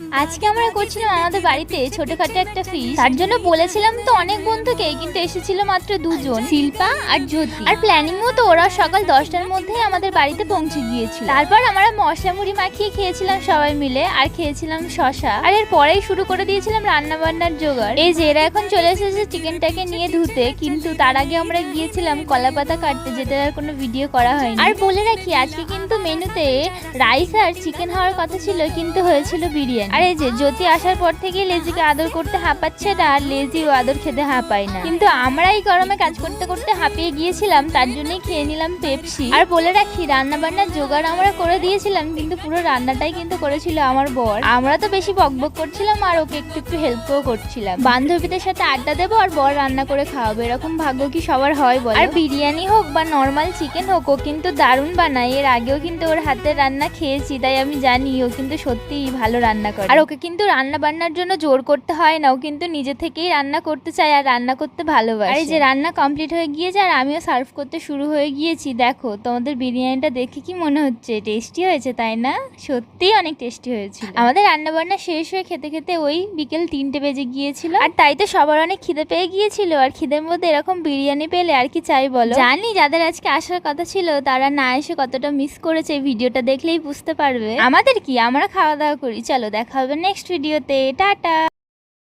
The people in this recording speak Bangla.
আজকে আমরা করছিলাম আমাদের বাড়িতে ছোটখাটো একটা ফিস্ট। তার জন্য বলেছিলাম তো অনেক বন্ধুকে, কিন্তু এসেছিল মাত্র দুজন, শিল্পা আর জ্যোতি। আর প্ল্যানিং মতো ওরা সকাল 10টার মধ্যেই আমাদের বাড়িতে পৌঁছে গিয়েছিল। তারপর আমরা মশলা মুড়ি মাখিয়ে খেয়েছিলাম সবাই মিলে, আর খেয়েছিলাম শশা। আর এর পরেই শুরু করে দিয়েছিলাম রান্না বান্নার জোগাড়। এই যে এরা এখন চলে এসেছে চিকেনটাকে নিয়ে ধুতে, কিন্তু তার আগে আমরা গিয়েছিলাম কলা পাতা কাটতে, যেটার আর কোনো ভিডিও করা হয়নি। আর বলে রাখি আজকে কিন্তু মেনুতে রাইস আর চিকেন হওয়ার কথা ছিল, কিন্তু হয়েছিল বিরিয়ানি। আর এই যে জ্যোতি আসার পর থেকে লেজিকে আদর করতে হাঁপাচ্ছে না, আর লেজিও আদর খেতে হাঁপায় না। কিন্তু আমরা এই গরমে কাজ করতে করতে হাঁপিয়ে গিয়েছিলাম, তার জন্যই খেয়ে নিলাম পেপসি। আর বলে রাখি রান্না বান্নার জোগাড় আমরা করে দিয়েছিলাম, কিন্তু পুরো রান্নাটাই কিন্তু করেছিল আমার বর। আমরা তো বেশি বকবক করছিলাম আর ওকে একটু একটু হেল্পও করছিলাম। বান্ধবীদের সাথে আড্ডা দেবো আর বর রান্না করে খাওয়াবো, এরকম ভাগ্য কি সবার হয় বল? আর বিরিয়ানি হোক বা নর্মাল চিকেন হোক, ও কিন্তু দারুণ বানায়। এর আগেও কিন্তু ওর হাতের রান্না খেয়েছি, তাই আমি জানি ও কিন্তু সত্যিই ভালো রান্না করে। আর ওকে কিন্তু রান্না বান্নার জন্য জোর করতে হয় না, ও কিন্তু নিজে থেকেই রান্না করতে চায় আর রান্না করতে ভালোবাসে। আর এই যে রান্না কমপ্লিট হয়ে গিয়েছে আর আমিও সার্ভ করতে শুরু হয়ে গিয়েছি। দেখো তোমাদের বিরিয়ানিটা দেখে কি মনে হচ্ছে? টেস্টি হয়েছে তাই না? সত্যিই অনেক টেস্টি হয়েছিল। আমাদের রান্না বান্না শেষ হয়ে খেতে খেতে ওই বিকেল 3টে বেজে গিয়েছিল। আর তাই তো সবার অনেক খিদে পেয়ে গিয়েছিল, আর খিদের মধ্যে এরকম বিরিয়ানি পেলে আর কি চাই বলো? জানি যাদের আজকে আসার কথা ছিল তারা না এসে কতটা মিস করেছে, এই ভিডিওটা দেখলেই বুঝতে পারবে। আমাদের কি, আমরা খাওয়া দাওয়া করি। চলো দেখা হবে নেক্সট ভিডিওতে। টাটা।